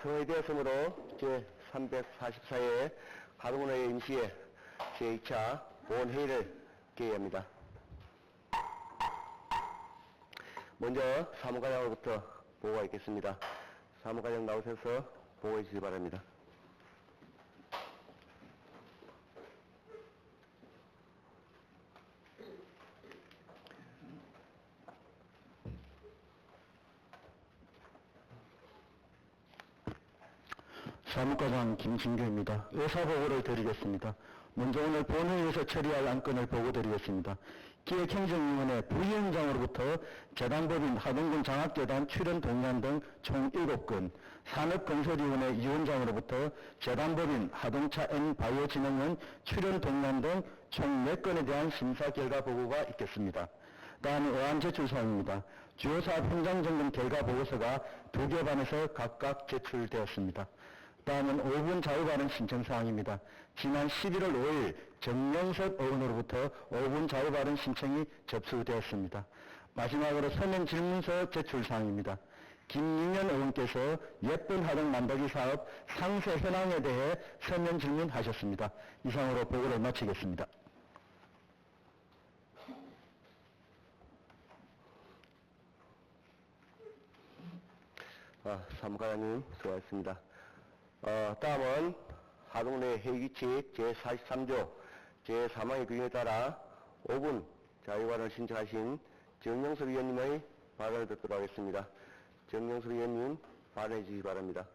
성의되었으므로 제344회 가동원의 임시회 제2차 본회의를 개의합니다. 먼저 사무과장으로부터 보고가 있겠습니다. 사무과장 나오셔서 보고해 주시기 바랍니다. 사무과장 김진규입니다. 의사보고를 드리겠습니다. 먼저 오늘 본회의에서 처리할 안건을 보고드리겠습니다. 기획행정위원회 부위원장으로부터 재단법인 하동군 장학재단 출연 동의안 등 총 7건, 산업건설위원회 위원장으로부터 재단법인 하동차 N바이오진흥원 출연 동의안 등 총 4건에 대한 심사 결과 보고가 있겠습니다. 다음은 의안 제출사항입니다. 주요 사업 현장 점검 결과 보고서가 2개 반에서 각각 제출되었습니다. 다음은 5분 자유발언 신청사항입니다. 지난 11월 5일 정영섭 의원으로부터 5분 자유발언 신청이 접수되었습니다. 마지막으로 서면 질문서 제출사항입니다. 김윤현 의원께서 예쁜 하동 만들기 사업 상세 현황에 대해 서면 질문하셨습니다. 이상으로 보고를 마치겠습니다. 사무과장님 수고하셨습니다. 다음은 하동내 회의규칙 제43조 제3항의 규정에 따라 5분 자유발언을 신청하신 정영섭 위원님의 발언을 듣도록 하겠습니다. 정영섭 위원님 발언해 주시기 바랍니다.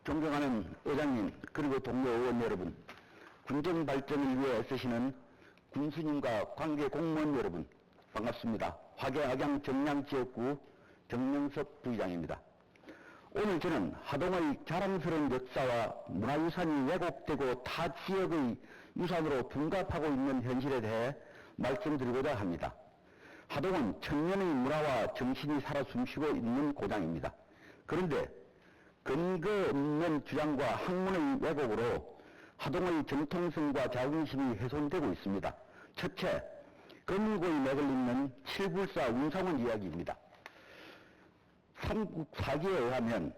존경하는 의장님, 그리고 동료 의원 여러분, 군정 발전을 위해 애쓰시는 군수님과 관계 공무원 여러분, 반갑습니다. 화계악양 정량지역구 정명섭 부의장입니다. 오늘 저는 하동의 자랑스러운 역사와 문화유산이 왜곡되고 타 지역의 유산으로 둔갑하고 있는 현실에 대해 말씀드리고자 합니다. 하동은 천년의 문화와 정신이 살아 숨쉬고 있는 고장입니다. 그런데 근거 없는 주장과 학문의 왜곡으로 하동의 정통성과 자긍심이 훼손되고 있습니다. 첫째, 검은고의 맥을 잇는 칠불사 운상원 이야기입니다. 삼국사기에 의하면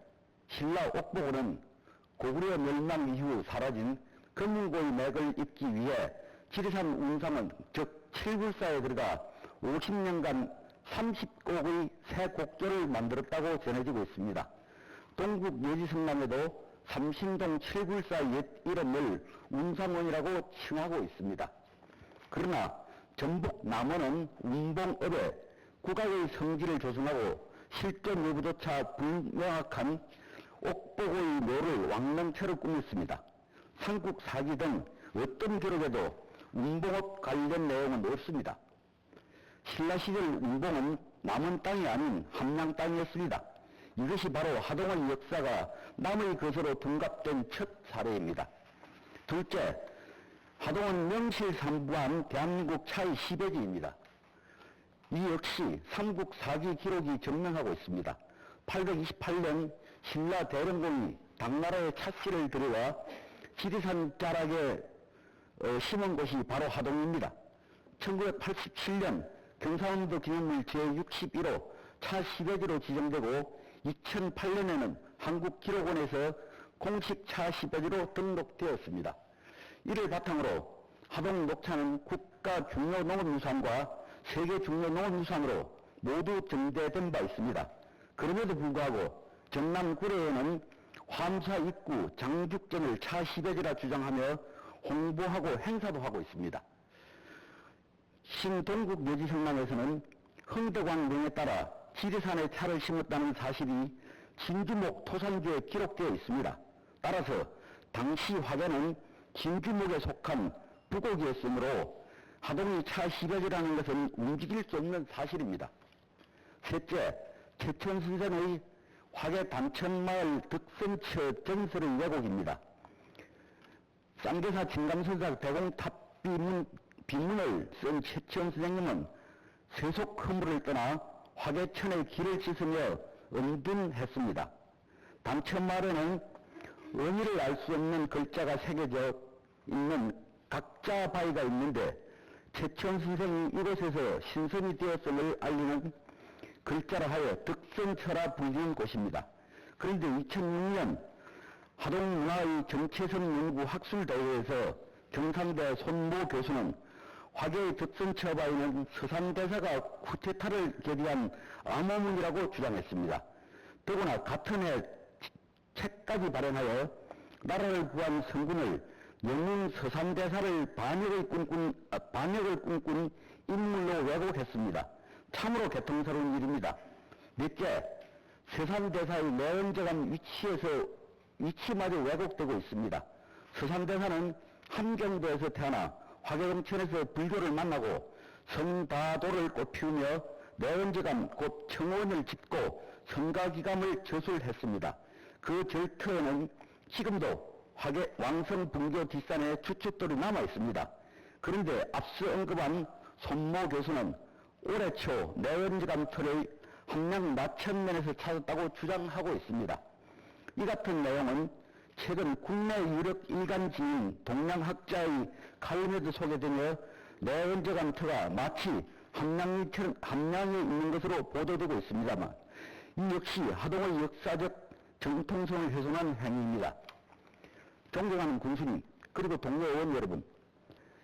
신라 옥보고는 고구려 멸망 이후 사라진 검은고의 맥을 잇기 위해 지리산 운상원, 즉 칠불사에 들어가 50년간 30곡의 새 곡조를 만들었다고 전해지고 있습니다. 동국 예지성남에도 삼신동 칠불사 옛 이름을 운상원이라고 칭하고 있습니다. 그러나 전북 남원은 운봉읍에 국악의 성질을 조성하고 실존 여부조차 불명확한 옥보고의 묘를 왕릉처럼 꾸몄습니다. 삼국사기 등 어떤 기록에도 운봉읍 관련 내용은 없습니다. 신라시절 운봉은 남원 땅이 아닌 함양 땅이었습니다. 이것이 바로 하동의 역사가 남의 것으로 둔갑된 첫 사례입니다. 둘째, 하동은 명실상부한 대한민국 차의 시배지입니다. 이 역시 삼국사기 기록이 증명하고 있습니다. 828년 신라 대령공이 당나라의 차씨를 들여와 지리산 자락에 심은 곳이 바로 하동입니다. 1987년 경상남도 기념물 제61호 차 시배지로 지정되고 2008년에는 한국기록원에서 공식 차 시배지로 등록되었습니다. 이를 바탕으로 하동 녹차는 국가 중요 농업유산과 세계 중요 농업유산으로 모두 등재된 바 있습니다. 그럼에도 불구하고 전남 구례에는 화암사 입구 장죽전을 차 시배지라 주장하며 홍보하고 행사도 하고 있습니다. 신동국 예지성남에서는 흥덕왕 명에 따라 지리산에 차를 심었다는 사실이 진주목 토산주에 기록되어 있습니다. 따라서 당시 화계는 진주목에 속한 부곡이었으므로 하동이 차 시배지라는 것은 움직일 수 없는 사실입니다. 셋째, 최천선생의 화계 단천마을 득성처 전설의 왜곡입니다. 쌍계사 진감선사 대공탑 비문을 쓴 최천 선생님은 세속 허물을 떠나 화계천의 길을 씻으며 은둔했습니다. 단천마을에는 의미를 알 수 없는 글자가 새겨져 있는 각자 바위가 있는데 최천 선생이 이곳에서 신선이 되었음을 알리는 글자라 하여 득선처라 불리는 곳입니다. 그런데 2006년 하동문화의 정체성 연구 학술대회에서 경상대 손모 교수는 화계의 득선처 바위는 서산대사가 쿠데타를 결의한 암호문이라고 주장했습니다. 더구나 같은 해 책까지 발행하여 나라를 구한 성군을 영웅 서산대사를 반역을 꿈꾼 인물로 왜곡했습니다. 참으로 개통스러운 일입니다. 몇째, 서산대사의 내연적한 위치마저 왜곡되고 있습니다. 서산대사는 함경도에서 태어나 화계동천에서 불교를 만나고 성다도를 꽃피우며 내연적암 곧 청원을 짓고 성가기감을 저술했습니다. 그 절터에는 지금도 화계 왕성 분교 뒷산에 주춧돌이 남아 있습니다. 그런데 앞서 언급한 손모 교수는 올해 초 내연적암 털을 함양 나천면에서 찾았다고 주장하고 있습니다. 이 같은 내용은 최근 국내 유력 일간지인 동양학자의 칼럼에도 소개되며 내연적암 터가 마치 함양에 있는 것으로 보도되고 있습니다만 이 역시 하동의 역사적 정통성을 훼손한 행위입니다. 존경하는 군수님 그리고 동료 의원 여러분,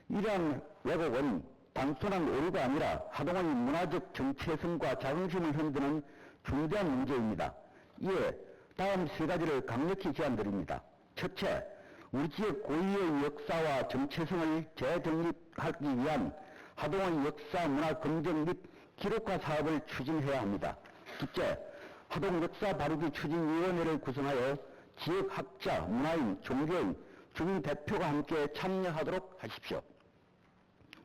이러한 왜곡은 단순한 오류가 아니라 하동의 문화적 정체성과 자긍심을 흔드는 중대한 문제입니다. 이에 다음 세 가지를 강력히 제안드립니다. 첫째, 우리 지역 고유의 역사와 정체성을 재정립하기 위한 하동의 역사 문화 검정 및 기록화 사업을 추진해야 합니다. 둘째, 하동 역사 바르기 추진위원회를 구성하여 지역 학자, 문화인, 종교인, 주민 대표가 함께 참여하도록 하십시오.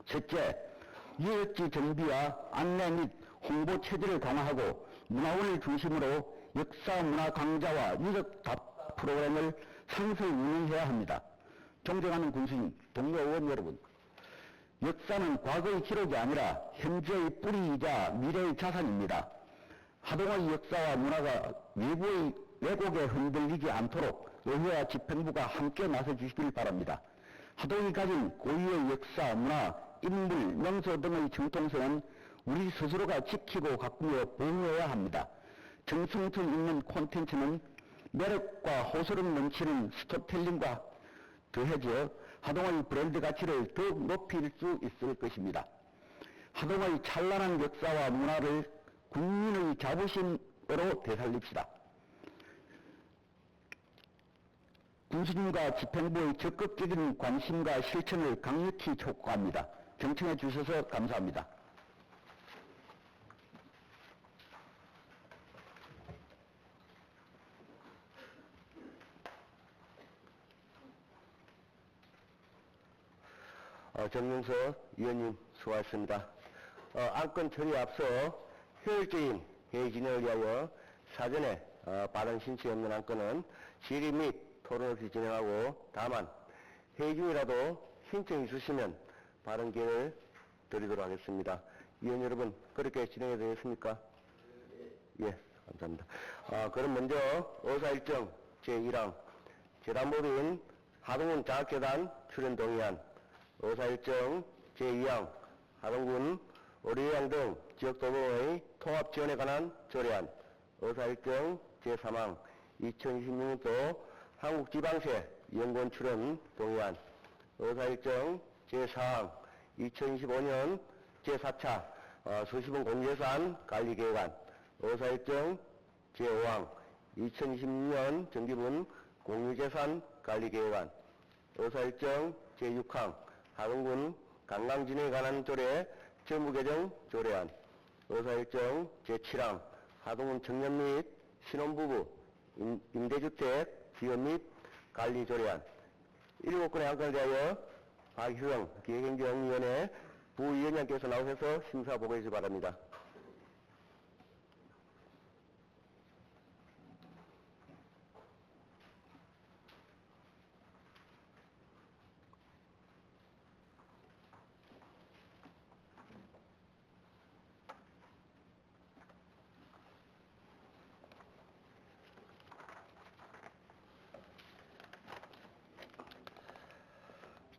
셋째, 유역지 정비와 안내 및 홍보 체제를 강화하고 문화원을 중심으로 역사 문화 강좌와 유적 답 프로그램을 상설 운영해야 합니다. 존경하는 군수님, 동료 의원 여러분, 역사는 과거의 기록이 아니라 현재의 뿌리이자 미래의 자산입니다. 하동의 역사와 문화가 외부의 왜곡에 흔들리지 않도록 의회와 집행부가 함께 나서주시길 바랍니다. 하동이 가진 고유의 역사, 문화, 인물, 명소 등의 정통성은 우리 스스로가 지키고 가꾸며 보호해야 합니다. 정성성 있는 콘텐츠는 매력과 호소력 넘치는 스토텔링과 더해져 하동의 브랜드 가치를 더욱 높일 수 있을 것입니다. 하동의 찬란한 역사와 문화를 국민의 자부심으로 되살립시다. 군수님과 집행부의 적극적인 관심과 실천을 강력히 촉구합니다. 경청해 주셔서 감사합니다. 정명석 위원님 수고하셨습니다. 안건 처리에 앞서 효율적인 회의 진행을 위하여 사전에 발언 신청이 없는 안건은 질의 및 토론 없이 진행하고 다만 회의 중이라도 신청이 있으시면 발언 기회를 드리도록 하겠습니다. 위원 여러분 그렇게 진행해 되겠습니까? 예, 감사합니다. 그럼 먼저 의사일정 제1항 재단법인 하동군 장학재단 출연 동의안, 의사일정 제2항 하동군 의료요양 등 지역도봉의 통합 지원에 관한 조례안, 의사일정 제3항 2026년도 한국지방세 연구원 출연 동의안, 의사일정 제4항 2025년 제4차 수시분 공예산 관리계획안, 의사일정 제5항 2026년 정기분 공유재산 관리계획안, 의사일정 제6항 하동군 관광진흥에 관한 조례 정부개정 조례안, 의사일정 제7항 하동군 청년 및 신혼부부 임대주택 지원 및 관리 조례안, 7건의 안건에 대하여 박효영 기획행정위원회 부위원장께서 나오셔서 심사 보고해 주시기 바랍니다.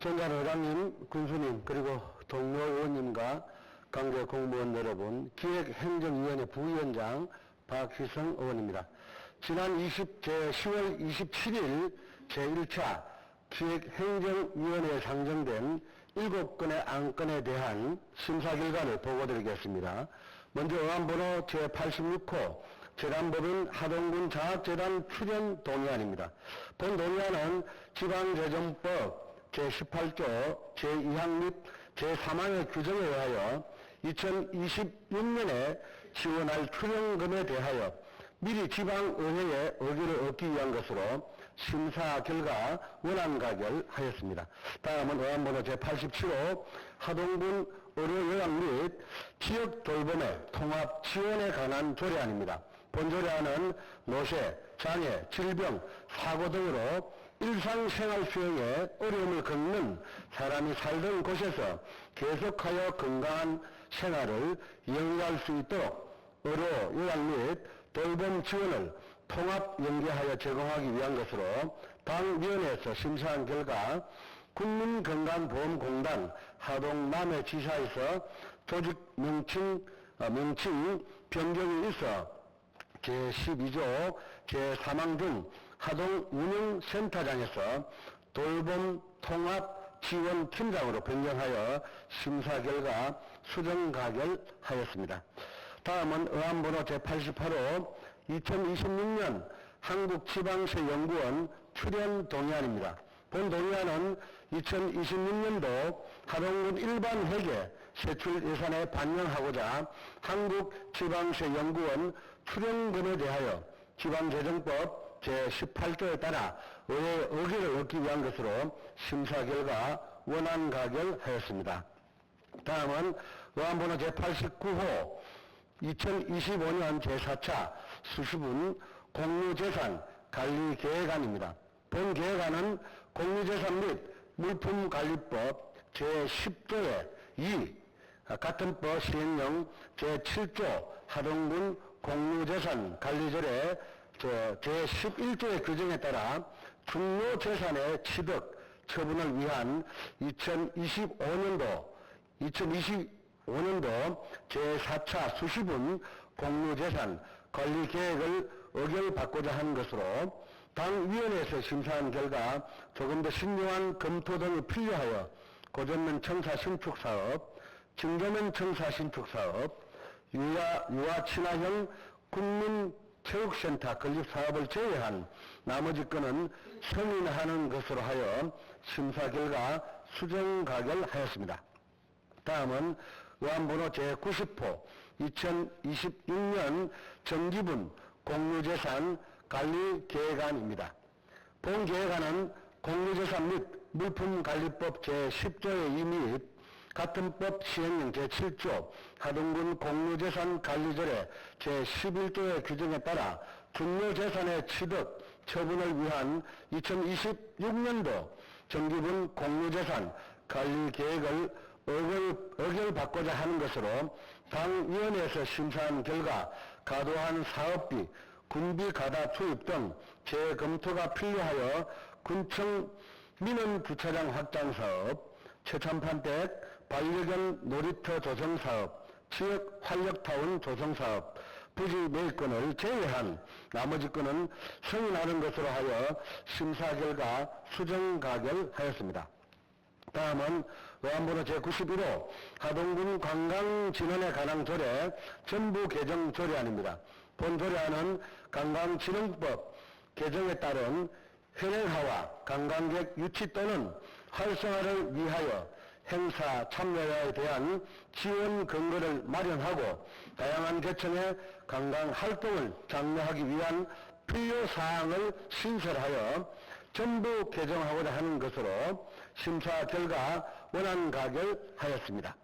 전관 회장님, 군수님, 그리고 동료 의원님과 관계 공무원 여러분, 기획행정위원회 부위원장 박희성 의원입니다. 지난 10월 27일 제1차 기획행정위원회에 상정된 7건의 안건에 대한 심사 결과를 보고드리겠습니다. 먼저 의안번호 제86호 재단법인 하동군 장학재단 출연 동의안입니다. 본 동의안은 지방재정법 제18조 제2항 및 제3항의 규정에 의하여 2026년에 지원할 출연금에 대하여 미리 지방의회의 의결을 얻기 위한 것으로 심사 결과 원안 가결하였습니다. 다음은 의안번호 제87호 하동군 의료요양 및 지역 돌봄의 통합 지원에 관한 조례안입니다. 본 조례안은 노쇠, 장애, 질병, 사고 등으로 일상생활 수행에 어려움을 겪는 사람이 살던 곳에서 계속하여 건강한 생활을 영위할 수 있도록 의료, 요양 및 돌봄 지원을 통합 연계하여 제공하기 위한 것으로 당위원회에서 심사한 결과 국민건강보험공단 하동남해지사에서 조직 명칭 변경이 있어 제12조 제3항 중 하동운영센터장에서 돌봄 통합 지원팀장으로 변경하여 심사 결과 수정 가결하였습니다. 다음은 의안번호 제88호 2026년 한국지방세연구원 출연 동의안입니다. 본 동의안은 2026년도 하동군 일반회계 세출 예산에 반영하고자 한국지방세연구원 출연금에 대하여 지방재정법 제18조에 따라 의회의 의결을 얻기 위한 것으로 심사 결과 원안 가결하였습니다. 다음은 의안번호 제89호 2025년 제4차 수시분 공유재산 관리계획안입니다. 본 계획안은 공유재산 및 물품관리법 제10조의 2 같은 법 시행령 제7조 하동군 공유재산 관리조례 제11조의 규정에 따라 중요재산의 취득 처분을 위한 2025년도 제4차 수시분 공유재산 관리계획을 의결받고자 하는 것으로 당위원회에서 심사한 결과 조금 더 신중한 검토 등이 필요하여 고전면 청사 신축사업, 증조면 청사 신축사업, 유아 친화형 국민체육센터 건립사업을 제외한 나머지 건은 승인하는 것으로 하여 심사 결과 수정 가결하였습니다. 다음은 의안번호 제90호 2026년 정기분 공유재산 관리계획안입니다. 본 계획안은 공유재산 및 물품관리법 제10조의 2 및 같은 법 시행령 제7조 하동군 공유재산관리조례 제11조의 규정에 따라 중요재산의 취득 처분을 위한 2026년도 정기분 공유재산 관리계획을 의결받고자 하는 것으로 당위원회에서 심사한 결과 과도한 사업비, 군비 가다 투입 등 재검토가 필요하여 군청 민원주차장 확장사업, 최참판댁 반려견 놀이터 조성사업, 지역 활력타운 조성사업, 부지 매입권을 제외한 나머지 건은 승인하는 것으로 하여 심사 결과 수정 가결하였습니다. 다음은 의안번호 제91호 하동군 관광진흥에 관한 조례 전부 개정 조례안입니다. 본 조례안은 관광진흥법 개정에 따른 현행화와 관광객 유치 또는 활성화를 위하여 행사 참여에 대한 지원 근거를 마련하고 다양한 계층의 관광 활동을 장려하기 위한 필요 사항을 신설하여 전부 개정하고자 하는 것으로 심사 결과 원안 가결하였습니다.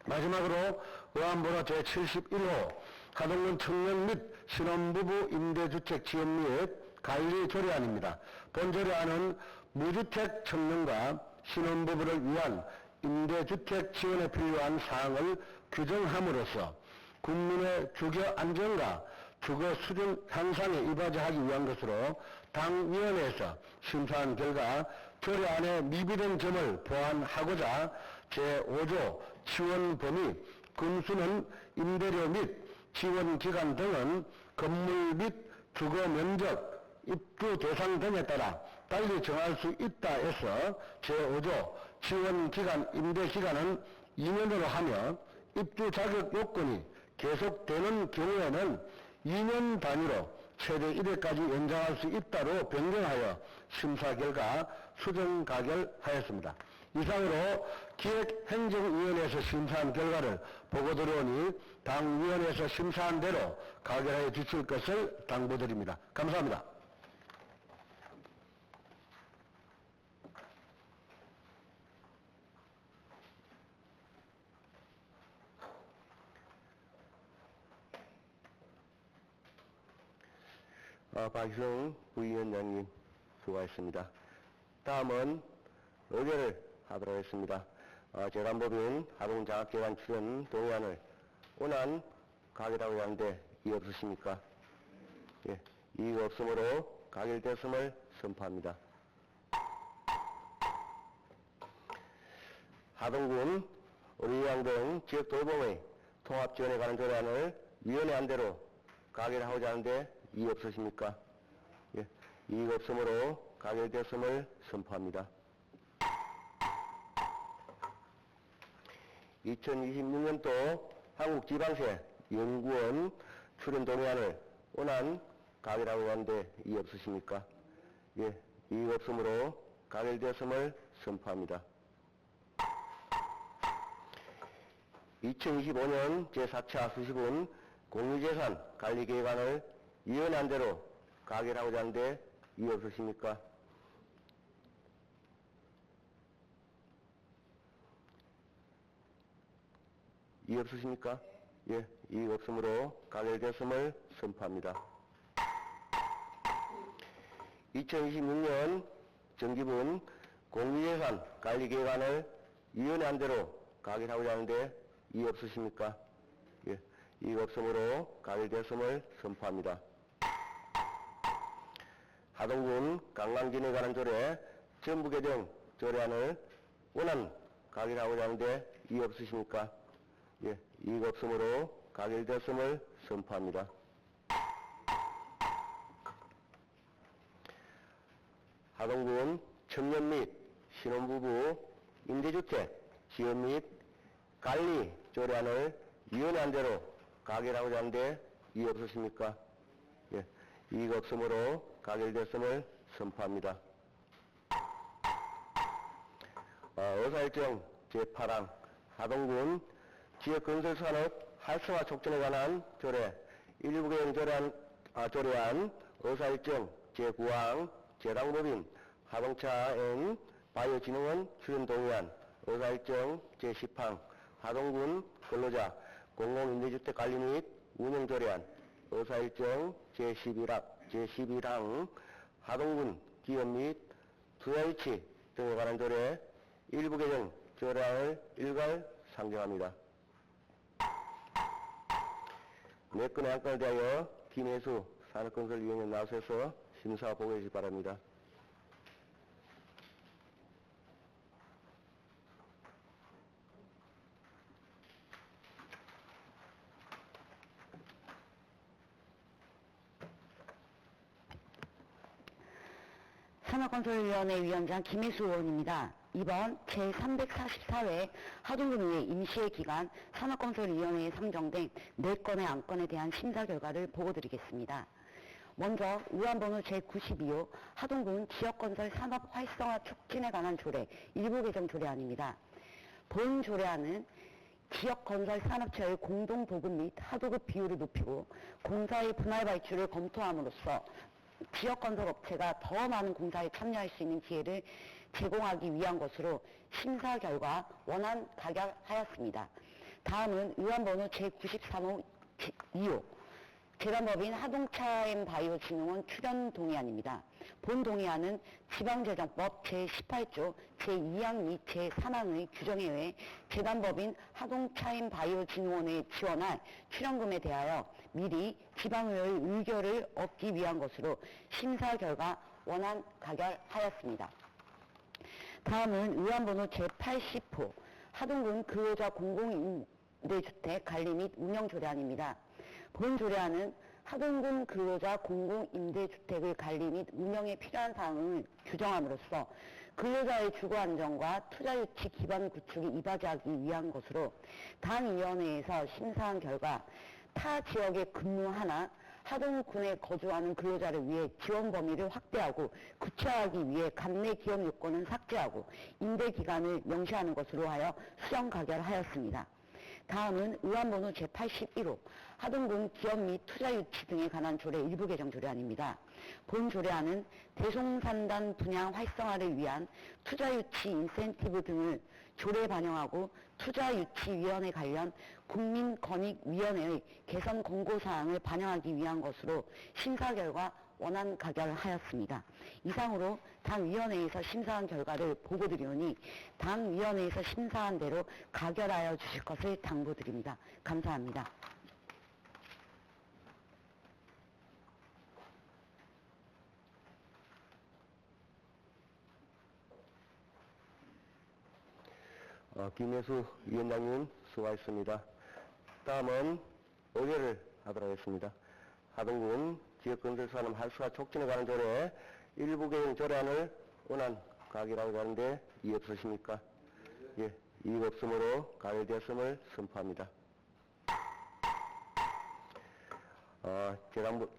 마지막으로 의안번호 제71호 하동군 청년 및 신혼부부 임대주택 지원 및 관리 조례안입니다. 본 조례안은 무주택 청년과 신혼부부를 위한 임대주택 지원에 필요한 사항을 규정함으로써 국민의 주거 안정과 주거 수준 향상에 이바지하기 위한 것으로 당위원회에서 심사한 결과 조례안의 미비된 점을 보완하고자 제5조 지원 범위, 금수는 임대료 및 지원 기간 등은 건물 및 주거 면적, 입주 대상 등에 따라 달리 정할 수 있다 해서 제5조 지원 기간, 임대 기간은 2년으로 하며 입주 자격 요건이 계속되는 경우에는 2년 단위로 최대 1회까지 연장할 수 있다로 변경하여 심사 결과 수정 가결하였습니다. 이상으로 기획행정위원회에서 심사한 결과를 보고드려오니 당위원회에서 심사한 대로 가결하여 주실 것을 당부드립니다. 감사합니다. 박희성 부위원장님 수고하셨습니다. 다음은 의결을 하도록 하겠습니다. 재단법인 하동장학재단 출연 동의안을 원안 가결하고 하는데 이의 없으십니까? 예, 이의 없으므로 가결됐음을 선포합니다. 하동군 의료양 등 지역 돌봄의 통합 지원에 관한 조례안을 위원회 안대로 가결하고자 하는데 이의 없으십니까? 예, 이의가 없으므로 가결됐음을 선포합니다. 2026년도 한국지방세 연구원 출연 동의안을 원안 가결하고 하는데 이의 없으십니까? 예, 이의가 없으므로 가결됐음을 선포합니다. 2025년 제4차 수시분 공유재산 관리계획안을 위원회 안대로 가결하고자 하는데 이의 없으십니까? 이의 없으십니까? 예, 이의 없으므로 가결됐음을 선포합니다. 2026년 정기분 공유재산 관리계획안을 위원회 안대로 가결하고자 하는데 이의 없으십니까? 예, 이의가 없으므로 가결됐음을 선포합니다. 하동군 관광진에 관한 조례 전부개정 조례안을 원안 가결하고자 하는데 이의 없으십니까? 예, 이의가 없으므로 가결됐음을 선포합니다. 하동군 청년 및 신혼부부 임대주택 지원 및 관리 조례안을 위원회 안대로 가결하고자 하는데 이의 없으십니까? 예, 이의가 없으므로 가결됐음을 선포합니다. 의사일정 제8항 하동군 지역건설산업 활성화 촉진에 관한 조례 일부 개정 조례안 의사일정 제9항 재당법인 하동차&N 바이오진흥원 출연 동의안 의사일정 제10항 하동군 근로자 공공임대주택 관리 및 운영 조례안 의사일정 제11항 하동군 기업 및 투자유치 등에 관한 조례 일부 개정 조례안을 일괄 상정합니다. 네 건의 안건에 대하여 김혜수 산업건설위원회 나오셔서 심사 보고해 주시기 바랍니다. 산업건설위원회 위원장 김혜수 의원입니다. 이번 제344회 하동군의회 임시회 기간 산업건설위원회에 상정된 4건의 안건에 대한 심사 결과를 보고드리겠습니다. 먼저 의안번호 제92호 하동군 지역건설 산업 활성화 촉진에 관한 조례 일부 개정 조례안입니다. 본 조례안은 지역건설 산업체의 공동보급 및 하도급 비율을 높이고 공사의 분할 발주를 검토함으로써 지역건설업체가 더 많은 공사에 참여할 수 있는 기회를 제공하기 위한 것으로 심사 결과 원안 가결하였습니다. 다음은 의안번호 제93호 2호 재단법인 하동차엠바이오진흥원 출연 동의안입니다. 본 동의안은 지방재정법 제18조 제2항 및 제3항의 규정에 의해 재단법인 하동차엠바이오진흥원에 지원할 출연금에 대하여 미리 지방의회의 의결을 얻기 위한 것으로 심사 결과 원안 가결하였습니다. 다음은 의안번호 제80호 하동군 근로자 공공임대주택 관리 및 운영 조례안입니다. 본 조례안은 하동군 근로자 공공임대주택의 관리 및 운영에 필요한 사항을 규정함으로써 근로자의 주거 안정과 투자 유치 기반 구축이 이바지하기 위한 것으로 당위원회에서 심사한 결과 타 지역에 근무하나 하동군에 거주하는 근로자를 위해 지원 범위를 확대하고 구체화하기 위해 간내 기업 요건은 삭제하고 임대 기간을 명시하는 것으로 하여 수정 가결하였습니다. 다음은 의안번호 제81호 하동군 기업 및 투자 유치 등에 관한 조례 일부 개정 조례안입니다. 본 조례안은 대송산단 분양 활성화를 위한 투자 유치 인센티브 등을 조례에 반영하고 투자유치위원회 관련 국민권익위원회의 개선 권고사항을 반영하기 위한 것으로 심사 결과 원안 가결하였습니다. 이상으로 당위원회에서 심사한 결과를 보고드리오니 당위원회에서 심사한 대로 가결하여 주실 것을 당부드립니다. 감사합니다. 김혜수 위원장님 수고하셨습니다. 다음은 의결을 하도록 하겠습니다. 하동군 지역건설산업 활성화 촉진에 관한 조례 일부 개정 조례안을 원안 가결하고자 하는데 이의 없으십니까? 예, 이의 없으므로 가결되었음을 선포합니다.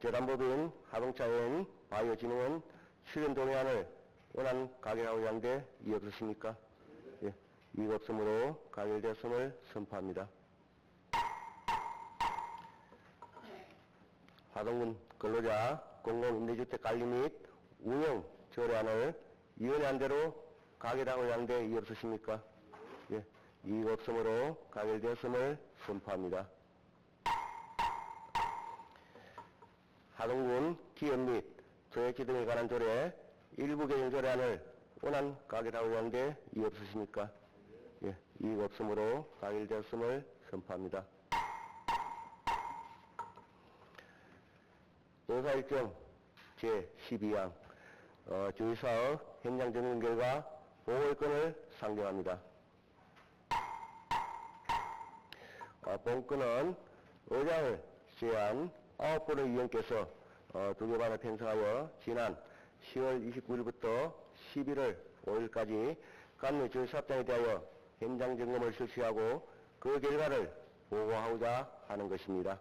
재단법인 하동차엠 바이오진흥원 출연 동의안을 원안 가결하고자 하는데 이의 없으십니까? 예, 이의 없으므로 가결되었음을 선포합니다. 하동군 근로자 공공임대주택 관리 및 운영 조례안을 위원회안대로 가결하고자 하는데 이의 없으십니까? 예, 이의 없으므로 가결되었음을 선포합니다. 하동군 기업 및 조액지 등에 관한 조례 일부 개정 조례안을 원안 가결하고자 하는데 이의 없으십니까? 예, 이의 없으므로 가결되었음을 선포합니다. 의사일정 제12항 주의사업 현장 점검 결과 보고의 건을 상정합니다. 본건은 의장을 제한 9분의 위원께서 두개반을 편성하여 지난 10월 29일부터 11월 5일까지 간내 주의사업장에 대하여 현장 점검을 실시하고 그 결과를 보고하고자 하는 것입니다.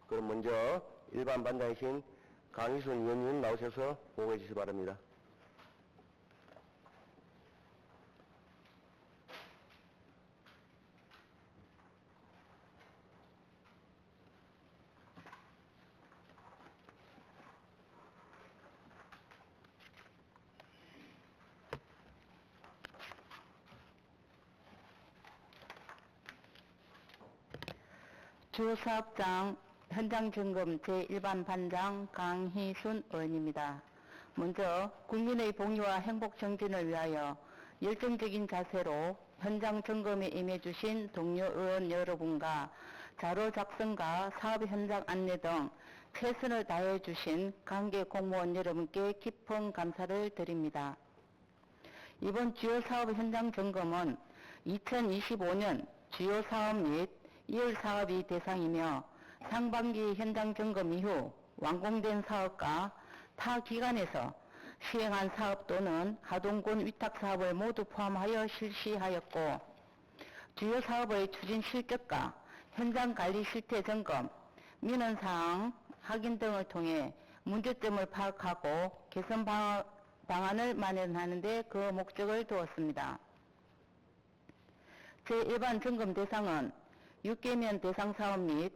그럼 먼저 일반 반장이신 강희순 위원님 나오셔서 보고해 주시기 바랍니다. 주사업장 현장점검 제1반 반장 강희순 의원입니다. 먼저 국민의 복리와 행복 정진을 위하여 열정적인 자세로 현장 점검에 임해주신 동료 의원 여러분과 자료 작성과 사업 현장 안내 등 최선을 다해주신 관계 공무원 여러분께 깊은 감사를 드립니다. 이번 주요 사업 현장 점검은 2025년 주요 사업 및 2월 사업이 대상이며 상반기 현장 점검 이후 완공된 사업과 타 기관에서 시행한 사업 또는 하동군 위탁 사업을 모두 포함하여 실시하였고, 주요 사업의 추진 실적과 현장 관리 실태 점검, 민원사항 확인 등을 통해 문제점을 파악하고 개선 방안을 마련하는 데 그 목적을 두었습니다. 제1반 점검 대상은 6개면 대상 사업 및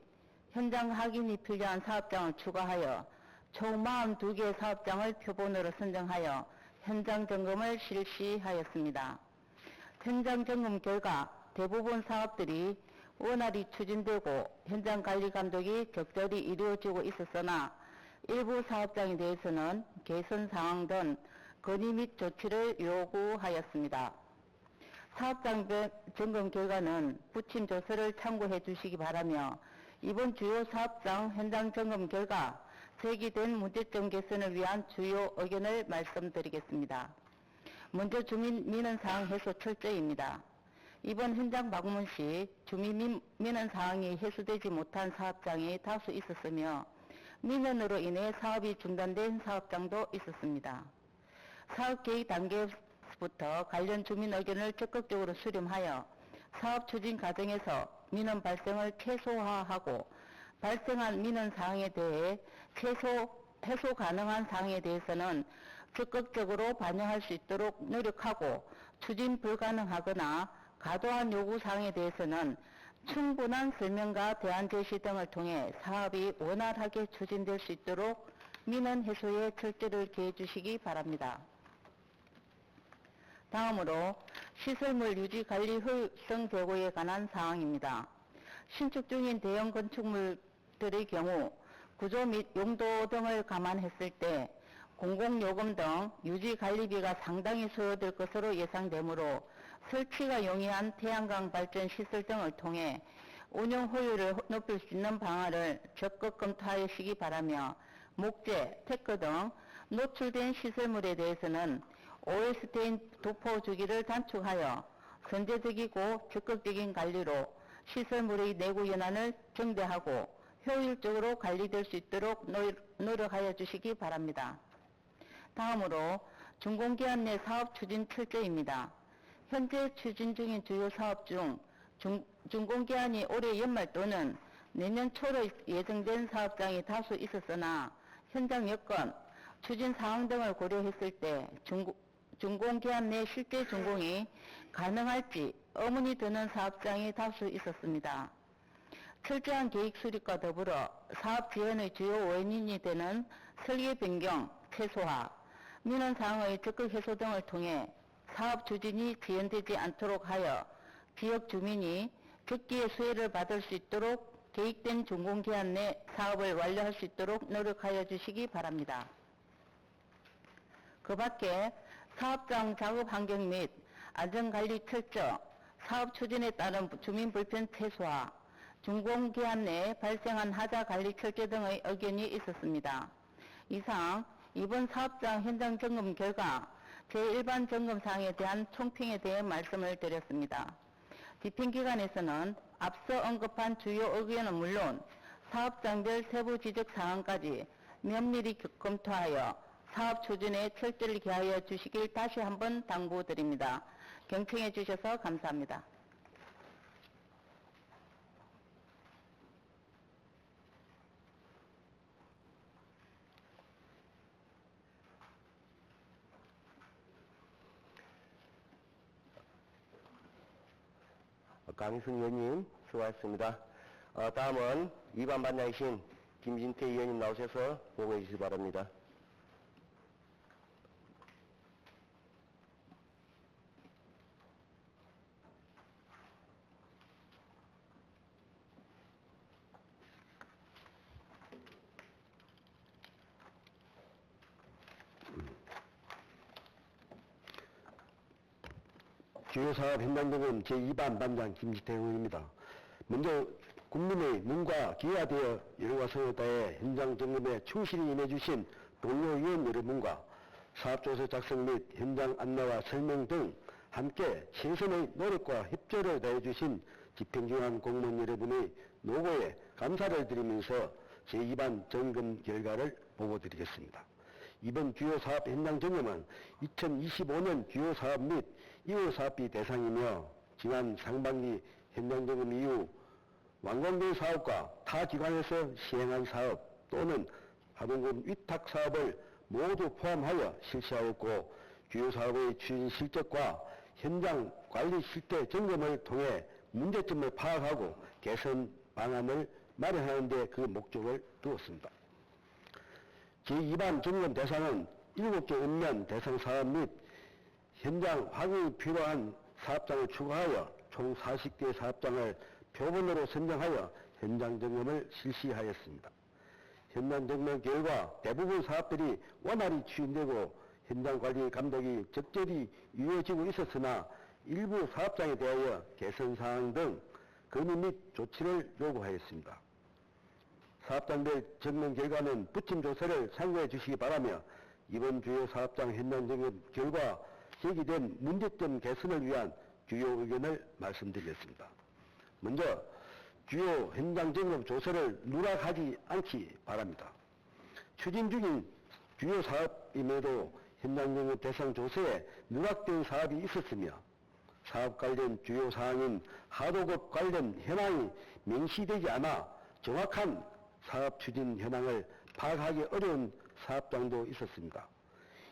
현장 확인이 필요한 사업장을 추가하여 총 42개 사업장을 표본으로 선정하여 현장 점검을 실시하였습니다. 현장 점검 결과 대부분 사업들이 원활히 추진되고 현장 관리 감독이 적절히 이루어지고 있었으나 일부 사업장에 대해서는 개선 사항 등 건의 및 조치를 요구하였습니다. 사업장 점검 결과는 부침 조서를 참고해 주시기 바라며 이번 주요 사업장 현장 점검 결과 제기된 문제점 개선을 위한 주요 의견을 말씀드리겠습니다. 먼저 주민 민원 사항 해소 철저입니다. 이번 현장 방문 시 주민 민원 사항이 해소되지 못한 사업장이 다수 있었으며 민원으로 인해 사업이 중단된 사업장도 있었습니다. 사업 계획 단계부터 관련 주민 의견을 적극적으로 수렴하여 사업 추진 과정에서 민원 발생을 최소화하고 발생한 민원 사항에 대해 해소 가능한 사항에 대해서는 적극적으로 반영할 수 있도록 노력하고 추진 불가능하거나 과도한 요구 사항에 대해서는 충분한 설명과 대안 제시 등을 통해 사업이 원활하게 추진될 수 있도록 민원 해소에 철저를 기해 주시기 바랍니다. 다음으로 시설물 유지 관리 효율성 제고에 관한 사항입니다. 신축 중인 대형 건축물들의 경우 구조 및 용도 등을 감안했을 때 공공요금 등 유지 관리비가 상당히 소요될 것으로 예상되므로 설치가 용이한 태양광 발전 시설 등을 통해 운영 효율을 높일 수 있는 방안을 적극 검토하시기 바라며 목재, 테크 등 노출된 시설물에 대해서는 OST인 도포 주기를 단축하여 선제적이고 적극적인 관리로 시설물의 내구 연한을 증대하고 효율적으로 관리될 수 있도록 노력하여 주시기 바랍니다. 다음으로 준공기한 내 사업 추진 철저입니다. 현재 추진 중인 주요 사업 중 준공기한이 올해 연말 또는 내년 초로 예정된 사업장이 다수 있었으나 현장 여건, 추진 사항 등을 고려했을 때 준공기한 내 실제 준공이 가능할지 의문이 드는 사업장이 다수 있었습니다. 철저한 계획 수립과 더불어 사업 지원의 주요 원인이 되는 설계 변경, 최소화, 민원 사항의 적극 해소 등을 통해 사업 추진이 지연되지 않도록 하여 지역 주민이 적기에 수혜를 받을 수 있도록 계획된 준공기한 내 사업을 완료할 수 있도록 노력하여 주시기 바랍니다. 그 밖에 사업장 작업 환경 및 안전관리 철저, 사업 추진에 따른 주민 불편 최소화, 준공기한 내 발생한 하자 관리 철저 등의 의견이 있었습니다. 이상 이번 사업장 현장 점검 결과 제1반 점검 사항에 대한 총평에 대해 말씀을 드렸습니다. 집행 기관에서는 앞서 언급한 주요 의견은 물론 사업장별 세부 지적 사항까지 면밀히 검토하여 사업 추진에 철저를 기하여 주시길 다시 한번 당부드립니다. 경청해 주셔서 감사합니다. 강희순 의원님 수고하셨습니다. 다음은 2반 반장이신 김진태 의원님 나오셔서 보고해 주시기 바랍니다. 주요사업 현장점검 제2반 반장 김지태 의원입니다. 먼저 국민의 눈과 귀가 되어 열과 성에 다해 현장점검에 충실히 임해주신 동료위원 여러분과 사업조서 작성 및 현장 안내와 설명 등 함께 최선의 노력과 협조를 다해주신 집행기관 공무원 여러분의 노고에 감사를 드리면서 제2반 점검 결과를 보고드리겠습니다. 이번 주요 사업 현장 점검은 2025년 주요 사업 및 이후 사업비 대상이며 지난 상반기 현장 점검 이후 완공된 사업과 타 기관에서 시행한 사업 또는 하동군 위탁 사업을 모두 포함하여 실시하였고 주요 사업의 추진 실적과 현장 관리 실태 점검을 통해 문제점을 파악하고 개선 방안을 마련하는 데 그 목적을 두었습니다. 제2반 점검 대상은 7개 읍면 대상 사업 및 현장 확인이 필요한 사업장을 추가하여 총 40개 사업장을 표본으로 선정하여 현장 점검을 실시하였습니다. 현장 점검 결과 대부분 사업들이 원활히 추진되고 현장 관리 감독이 적절히 이루어지고 있었으나 일부 사업장에 대하여 개선 사항 등 건의 및 조치를 요구하였습니다. 사업장별 점검 결과는 부침 조서를 참고해 주시기 바라며 이번 주요 사업장 현장 점검 결과 제기된 문제점 개선을 위한 주요 의견을 말씀드리겠습니다. 먼저 주요 현장 점검 조서를 누락하지 않기 바랍니다. 추진 중인 주요 사업임에도 현장 점검 대상 조서에 누락된 사업이 있었으며 사업 관련 주요 사항인 하도급 관련 현황이 명시되지 않아 정확한 사업 추진 현황을 파악하기 어려운 사업장도 있었습니다.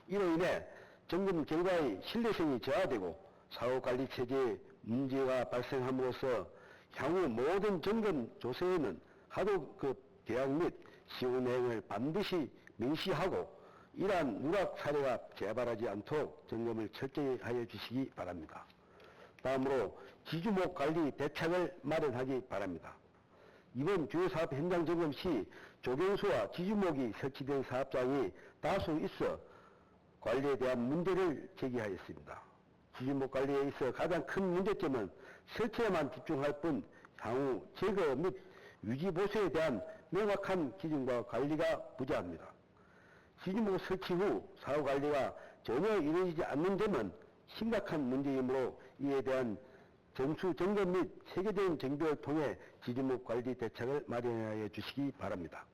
이로 인해 점검 결과의 신뢰성이 저하되고 사업관리 체제에 문제가 발생함으로써 향후 모든 점검 조서에는 하도급 계약 및 시효 내용을 반드시 명시하고 이러한 누락 사례가 재발하지 않도록 점검을 철저히 하여 주시기 바랍니다. 다음으로 지주목 관리 대책을 마련하기 바랍니다. 이번 주요 사업 현장 점검 시 조경수와 지주목이 설치된 사업장이 다수 있어 관리에 대한 문제를 제기하였습니다. 지주목 관리에 있어 가장 큰 문제점은 설치에만 집중할 뿐 향후 제거 및 유지 보수에 대한 명확한 기준과 관리가 부재합니다. 지주목 설치 후 사후 관리가 전혀 이루어지지 않는 점은 심각한 문제이므로 이에 대한 점수 점검 및 세계적인 정비를 통해 지주목 관리 대책을 마련하여 주시기 바랍니다.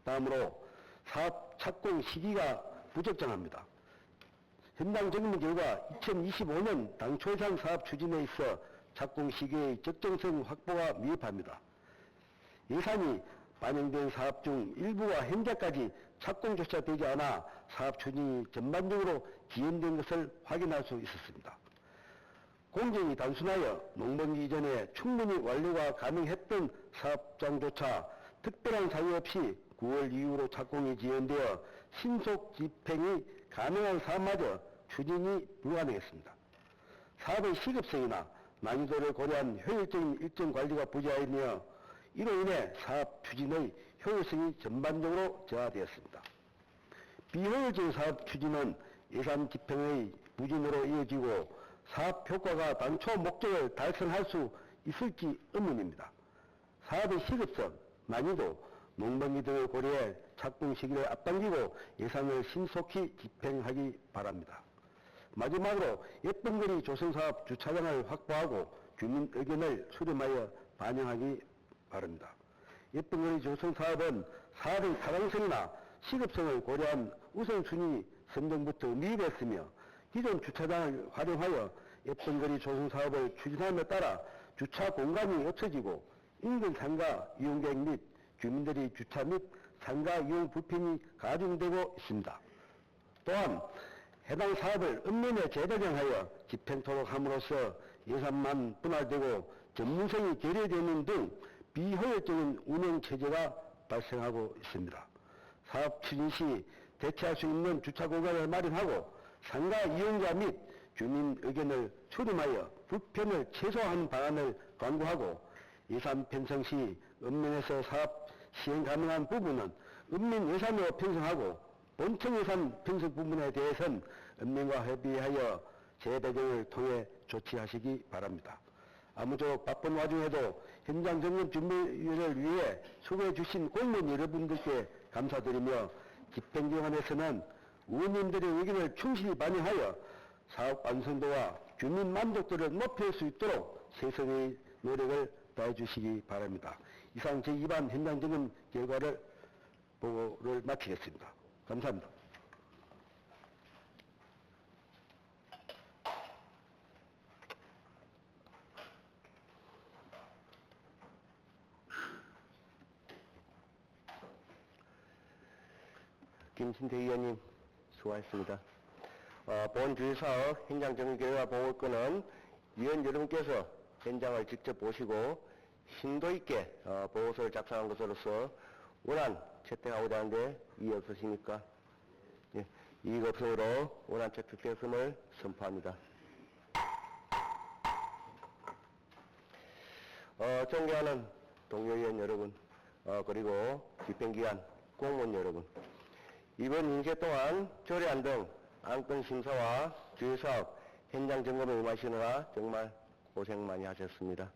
다음으로 사업 착공 시기가 부적정합니다. 현장 점검 결과 2025년 당초 예상 사업 추진에 있어 착공 시기의 적정성 확보가 미흡합니다. 예산이 반영된 사업 중 일부가 현재까지 착공조차 되지 않아 사업 추진이 전반적으로 지연된 것을 확인할 수 있었습니다. 공정이 단순하여 농번기 이전에 충분히 완료가 가능했던 사업장조차 특별한 사유 없이 9월 이후로 착공이 지연되어 신속 집행이 가능한 사업마저 추진이 불가능했습니다. 사업의 시급성이나 난이도를 고려한 효율적인 일정 관리가 부재하며 이로 인해 사업 추진의 효율성이 전반적으로 저하되었습니다. 비효율적인 사업 추진은 예산 집행의 부진으로 이어지고 사업 효과가 당초 목적을 달성할 수 있을지 의문입니다. 사업의 시급성, 난이도, 농번기 등을 고려해 착공 시기를 앞당기고 예산을 신속히 집행하기 바랍니다. 마지막으로 예쁜거리 조성사업 주차장을 확보하고 주민 의견을 수렴하여 반영하기 바랍니다. 예쁜거리 조성사업은 사업의 타당성이나 시급성을 고려한 우선순위 선정부터 미흡했으며 기존 주차장을 활용하여 예쁜거리 조성사업을 추진함에 따라 주차 공간이 없어지고 인근 상가 이용객 및 주민들의 주차 및 상가 이용 불편이 가중되고 있습니다. 또한 해당 사업을 읍면에 재조정하여 집행토록 함으로써 예산만 분할되고 전문성이 결여되는 등 비효율적인 운영체제가 발생하고 있습니다. 사업 추진 시 대체할 수 있는 주차 공간을 마련하고 상가 이용자 및 주민 의견을 수렴하여 불편을 최소화한 방안을 강구하고 예산 편성 시 읍면에서 사업 시행 가능한 부분은 읍면 예산으로 편성하고 본청 예산 편성 부분에 대해서는 읍면과 협의하여 재배정을 통해 조치하시기 바랍니다. 아무쪼록 바쁜 와중에도 현장 점검 준비를 위해 수고해 주신 공무원 여러분들께 감사드리며 집행기관에서는 의원님들의 의견을 충실히 반영하여 사업 완성도와 주민 만족도를 높일 수 있도록 최선의 노력을 다해 주시기 바랍니다. 이상 제2반 현장 점검 결과를 보고를 마치겠습니다. 감사합니다. 김신태 의원님 수고하셨습니다. 본 주유사업 현장 점검 결과 보고권은 위원 여러분께서 현장을 직접 보시고 심도 있게 보고서를 작성한 것으로서 원안 채택하고자 하는데 이의 없으십니까? 예, 이의 없으므로 원안 채택되었음을 선포합니다. 존경하는 동료위원 여러분, 그리고 집행기관 공무원 여러분, 이번 임시 동안 조례안 등 안건 심사와 주요사업 현장 점검에 임하시느라 정말 고생 많이 하셨습니다.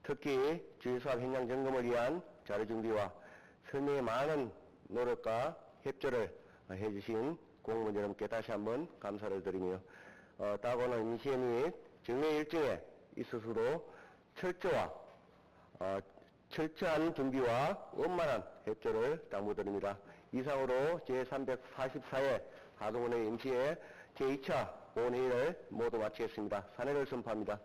특히 주요사업 현장 점검을 위한 자료 준비와 설명에 많은 노력과 협조를 해주신 공무원 여러분께 다시 한번 감사를 드리며 따고는 임시회 및 정례 일정에 있어서도 철저한 준비와 원만한 협조를 당부드립니다. 이상으로 제344회 하동원의 임시회 제2차 본회의를 모두 마치겠습니다. 사내를 선포합니다.